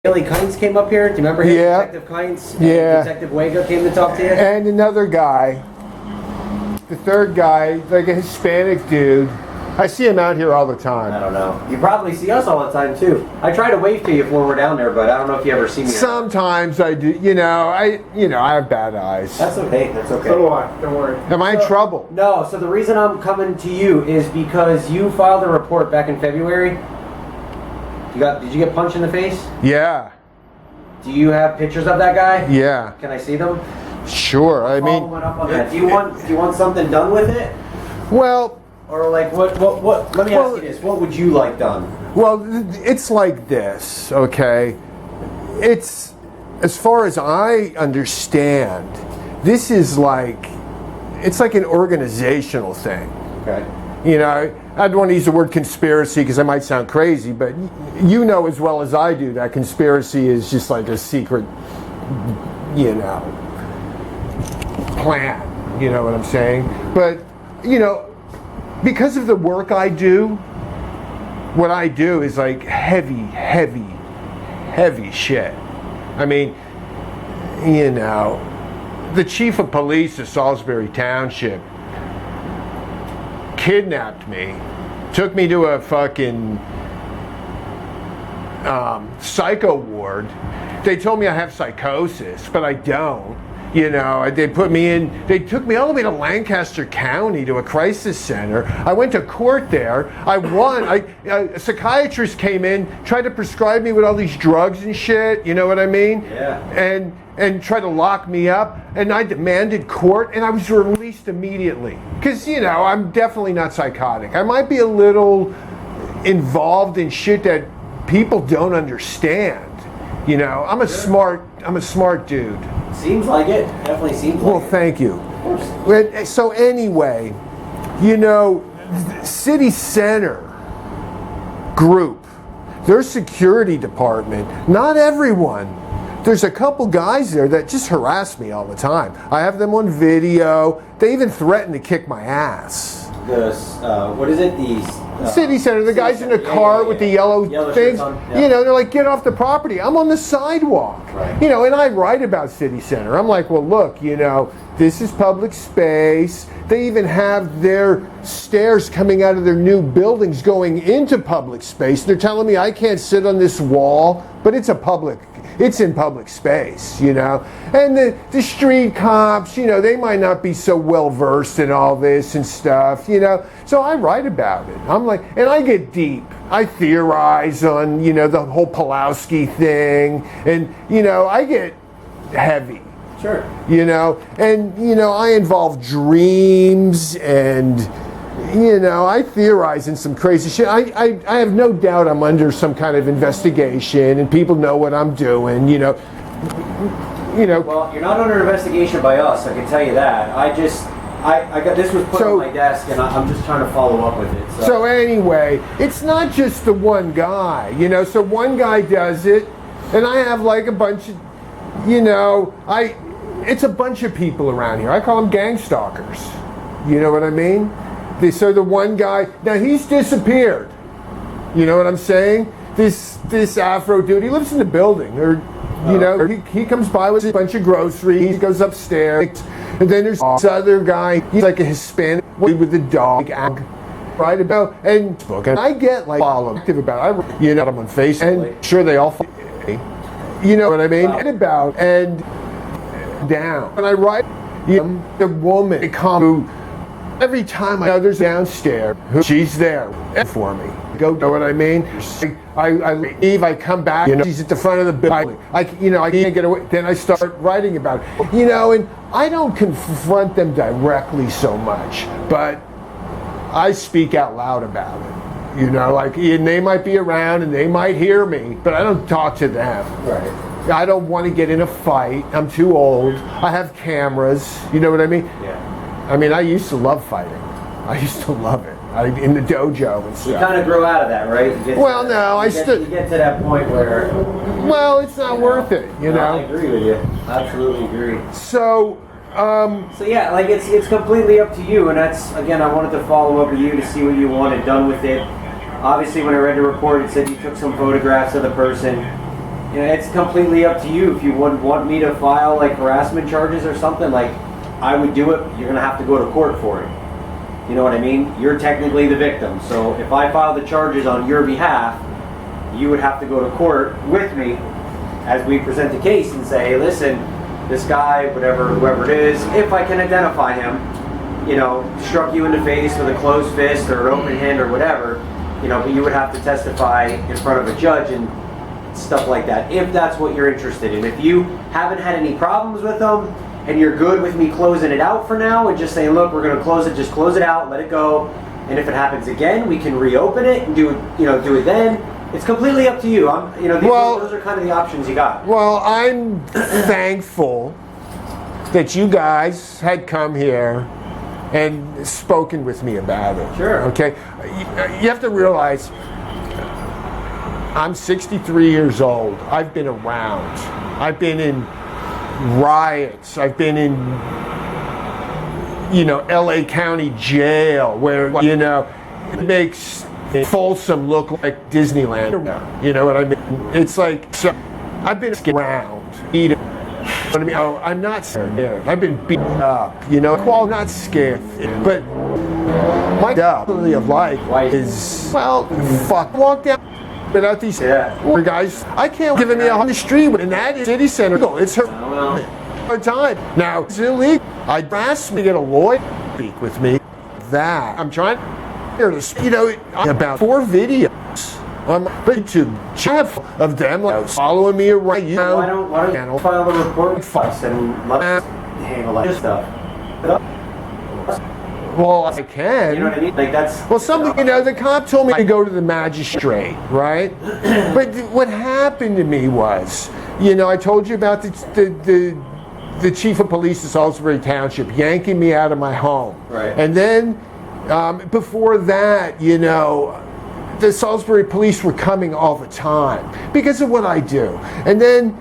Haley Kynes came up here. Do you remember him? Yeah. Detective Kynes? Yeah. Detective Wago came to talk to you? And another guy. The third guy, like a Hispanic dude. I see him out here all the time. I don't know. You probably see us all the time too. I try to wave to you when we're down there, but I don't know if you ever see me. Sometimes I do. I have bad eyes. That's okay. That's okay. So do I. Don't worry. Am I in trouble? No. So the reason I'm coming to you is because you filed a report back in February. Did you get punched in the face? Yeah. Do you have pictures of that guy? Yeah. Can I see them? Sure. I mean, Following up on that. Do you want something done with it? well, Or like what? Let me ask you this: what would you like done? well, it's like this, okay? It's, as far as I understand, this is it's like an organizational thing. Okay. I don't want to use the word conspiracy because I might sound crazy, but you know as well as I do that conspiracy is just like a secret, plan. You know what I'm saying? But, because of the work I do, what I do is like heavy shit. I mean, the chief of police of Salisbury Township kidnapped me, took me to a fucking psycho ward. They told me I have psychosis, but I don't. They put me in, they took me all the way to Lancaster County to a crisis center. I went to court there. I won. A psychiatrist came in, tried to prescribe me with all these drugs and shit, you know what I mean? Yeah. And tried to lock me up, and I demanded court, and I was released immediately. Because, I'm definitely not psychotic. I might be a little involved in shit that people don't understand. I'm a smart dude. Seems like it. Definitely seems like Well, it. thank you. Of course. So anyway, City Center group, their security department, not everyone. There's a couple guys there that just harass me all the time. I have them on video. They even threaten to kick my ass. What is it? City Center, the guys in the car with the yellow things, shirts on, yeah. they're like, get off the property. I'm on the sidewalk. Right. And I write about City Center. I'm like, well, look, this is public space. They even have their stairs coming out of their new buildings going into public space. They're telling me I can't sit on this wall, but it's in public space, And the street cops, they might not be so well versed in all this and stuff, So I write about it. I'm like, and I get deep. I theorize on, the whole Pulowski thing, and, I get heavy. Sure. And, I involve dreams and, I theorize in some crazy shit. I have no doubt I'm under some kind of investigation and people know what I'm doing, Well, you're not under investigation by us, I can tell you that. I got this was put on my desk and I'm just trying to follow up with it. So anyway, it's not just the one guy, so one guy does it and I have like a bunch of, it's a bunch of people around here. I call them gangstalkers. You know what I mean? So the one guy, now he's disappeared. You know what I'm saying? This Afro dude, he lives in the building. He comes by with a bunch of groceries, he goes upstairs, and then there's this other guy, he's like a Hispanic with a dog, right about, and I get followed about, I'm on Facebook, and sure they all follow me. You know what I mean? Wow. And about, and down. And I write, the woman, who, every time there's downstairs, she's there for me. Know what I mean? I leave, I come back, she's at the front of the building. I can't get away. Then I start writing about it. And I don't confront them directly so much, but I speak out loud about it. And they might be around and they might hear me, but I don't talk to them. Right. I don't want to get in a fight. I'm too old. I have cameras. You know what I mean? Yeah. I mean, I used to love fighting. I used to love it. In the dojo and stuff. You kind of grow out of that, right? No, you get to that point where. Well, it's not worth it, I agree with you. Absolutely agree. So yeah, it's completely up to you, and that's, again, I wanted to follow up with you to see what you wanted done with it. Obviously, when I read the report, it said you took some photographs of the person. You know, it's completely up to you. If you would want me to file like harassment charges or something, like I would do it. You're gonna have to go to court for it. You know what I mean? You're technically the victim. So if I file the charges on your behalf, you would have to go to court with me as we present the case and say, hey, listen, this guy, whoever it is, if I can identify him, you know, struck you in the face with a closed fist or an open hand or whatever, you know, but you would have to testify in front of a judge and stuff like that, if that's what you're interested in. If you haven't had any problems with them and you're good with me closing it out for now and just saying, look, we're going to close it, just close it out, let it go, and if it happens again, we can reopen it and do it, you know, do it then. It's completely up to you. You know, those are kind of the options you got. Well, I'm thankful that you guys had come here and spoken with me about it. Sure. Okay? You have to realize, I'm 63 years old. I've been around. I've been in riots. I've been in, you know, LA County jail where, you know, it makes Folsom look like Disneyland. You know what I mean? It's like, so I've been around. You know what I mean? Oh, I'm not scared. I've been beaten up. You know, well, not scared, but my quality of life is, well, fuck. Walk down without these guys. I can't give me on the street, and that is city center. It's her time. Now, it's illegal. I'd ask me to get a lawyer to speak with me. That I'm trying to, you know, about 4 videos on my YouTube channel of them like, following me around. You know, why don't you file a report with us and let us handle that stuff? Well, I can. You know what I mean? Like that's. Well, something, you know, the cop told me to go to the magistrate, right? But what happened to me was, you know, I told you about the chief of police of Salisbury Township yanking me out of my home. Right. And then before that, you know, the Salisbury police were coming all the time because of what I do. And then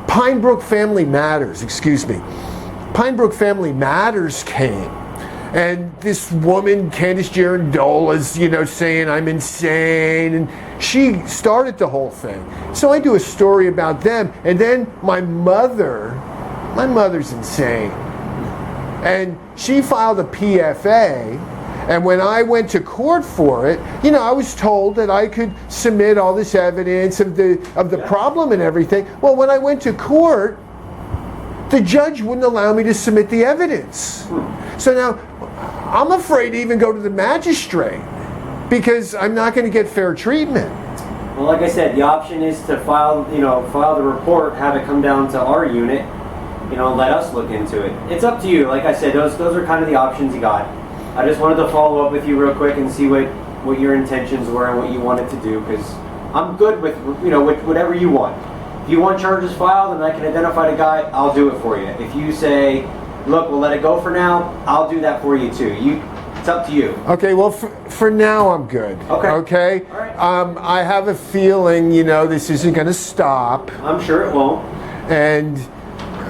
Pinebrook Family Matters came. And this woman, Candace Girandola's, you know, saying I'm insane, and she started the whole thing. So I do a story about them, and then my mother's insane. And she filed a PFA, and when I went to court for it, you know, I was told that I could submit all this evidence of the problem and everything. Well, when I went to court, the judge wouldn't allow me to submit the evidence. So now, I'm afraid to even go to the magistrate because I'm not going to get fair treatment. Well, like I said, the option is to file the report, have it come down to our unit, you know, let us look into it. It's up to you. Like I said, those are kind of the options you got. I just wanted to follow up with you real quick and see what your intentions were and what you wanted to do, because I'm good with, you know, with whatever you want. If you want charges filed and I can identify the guy, I'll do it for you. If you say, look, we'll let it go for now, I'll do that for you too. It's up to you. Okay, well, for now I'm good. Okay? All right. I have a feeling, you know, this isn't going to stop. I'm sure it won't. And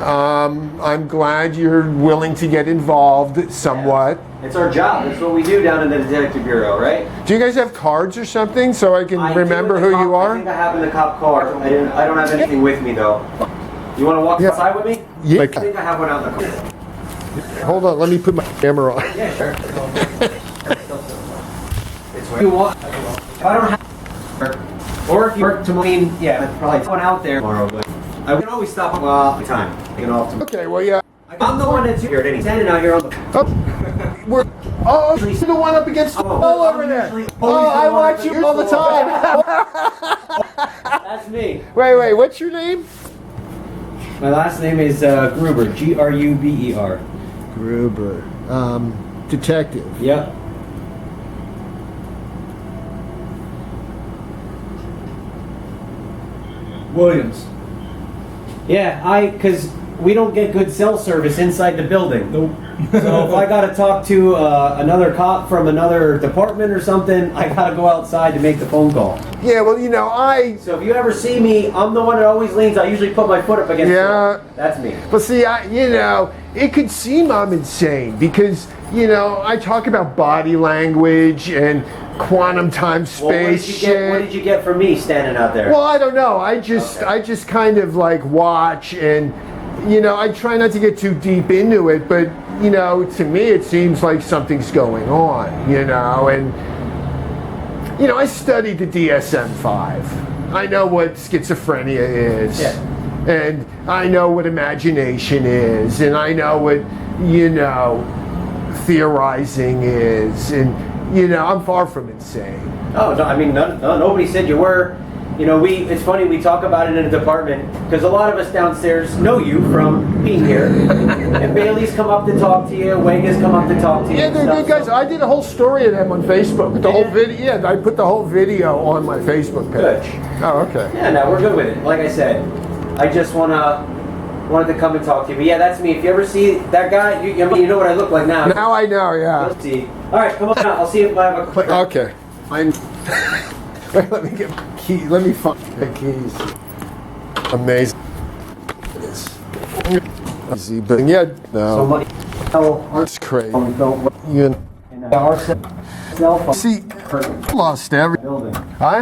I'm glad you're willing to get involved somewhat. Yeah. It's our job. It's what we do down in the Detective Bureau, right? Do you guys have cards or something so I can remember who you are? I think I have in the cop car. I don't have anything with me though. You want to walk outside with me? Yeah. I think I have one out in the car. Hold on, let me put my camera on. Yeah, sure. It's where you want. If I don't have, or if you work tomorrow, I'd probably one out there tomorrow, but I can always stop at the time. Get off tomorrow. Okay, well, yeah. I'm the one that's here at any standing out here on the. You're the one up against the wall over there. I watch you all the time. That's me. Wait, what's your name? My last name is Gruber, Gruber. Gruber. Detective. Yep. Williams. Yeah, because we don't get good cell service inside the building. Nope. So if I gotta talk to another cop from another department or something, I gotta go outside to make the phone call. Yeah, well, you know, So if you ever see me, I'm the one that always leans. I usually put my foot up against the door. That's me. But see, you know, it could seem I'm insane because, you know, I talk about body language and quantum time space What did you get from me standing out there? Well, I don't know. I just kind of like watch and, you know, I try not to get too deep into it, but, you know, to me it seems like something's going on, you know, and, you know, I studied the DSM-5. I know what schizophrenia is. Yeah. And I know what imagination is, and I know what, you know, theorizing is, and, you know, I'm far from insane. Oh, no, I mean, nobody said you were. You know, it's funny, we talk about it in a department, because a lot of us downstairs know you from being here. And Bailey's come up to talk to you, Wega's come up to talk to you. Yeah, they're good guys. I did a whole story of them on Facebook. The whole video, yeah, I put the whole video on my Facebook page. Good. Oh, okay. Yeah, no, we're good with it. Like I said, I just wanted to come and talk to you. But yeah, that's me. If you ever see that guy, you know what I look like now. Now I know, yeah. You'll see. All right, come on out. I'll see if I have a quick. Okay. Wait, let me get key. Let me find the keys. Amazing. Easy, but yeah, So no. money. It's crazy. Don't. You Our cell phone. see, lost every. Building. I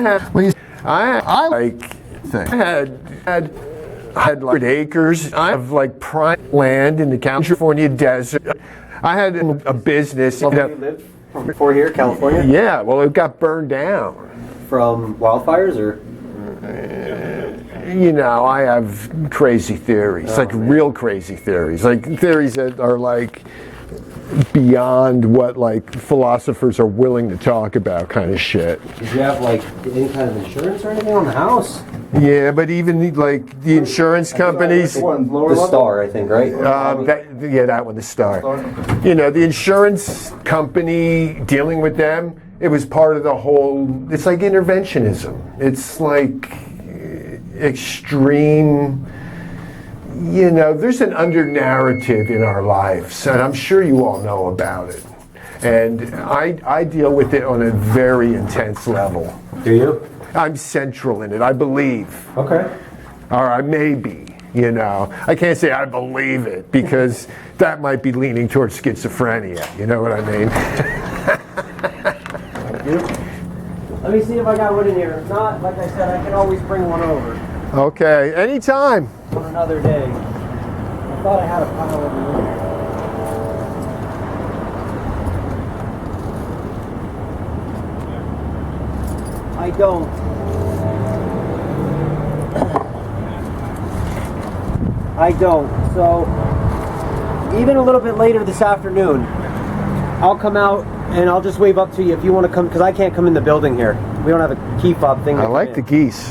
like thing. I had like acres. I have like prime land in the California desert. I had a business. You lived from before here, California? Yeah, well, it got burned down. From wildfires or? You know, I have crazy theories, like real crazy theories, like theories that are like beyond what like philosophers are willing to talk about, kind of shit. Did you have like any kind of insurance or anything on the house? Yeah, but even like the insurance companies, The Star, I think, right? that one, the Star. You know, the insurance company dealing with them, it was part of the whole. It's like interventionism. It's like extreme. You know, there's an under-narrative in our lives, and I'm sure you all know about it. And I deal with it on a very intense level. Do you? I'm central in it, I believe. Okay. Or I may be, you know. I can't say I believe it, because that might be leaning towards schizophrenia, you know what I mean? Let me see if I got one in here. If not, like I said, I can always bring one over Okay, anytime. on another day. I thought I had a pile of them in here. I don't. I don't. So, even a little bit later this afternoon, I'll come out and I'll just wave up to you if you want to come, because I can't come in the building here. We don't have a key fob thing. I like the geese.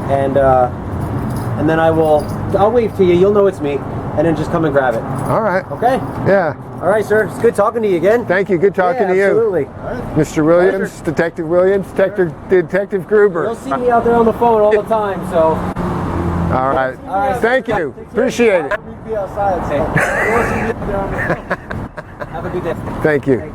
And then I'll wave to you. You'll know it's me, and then just come and grab it. All right. Okay. Yeah. All right, sir. It's good talking to you again. Thank you. Good talking to you. Absolutely. Mr. Williams, Detective Williams, Detective Gruber. You'll see me out there on the phone all the time. So. All right. All right. Thank you. Appreciate it. Be outside. So. Have a good day. Thank you.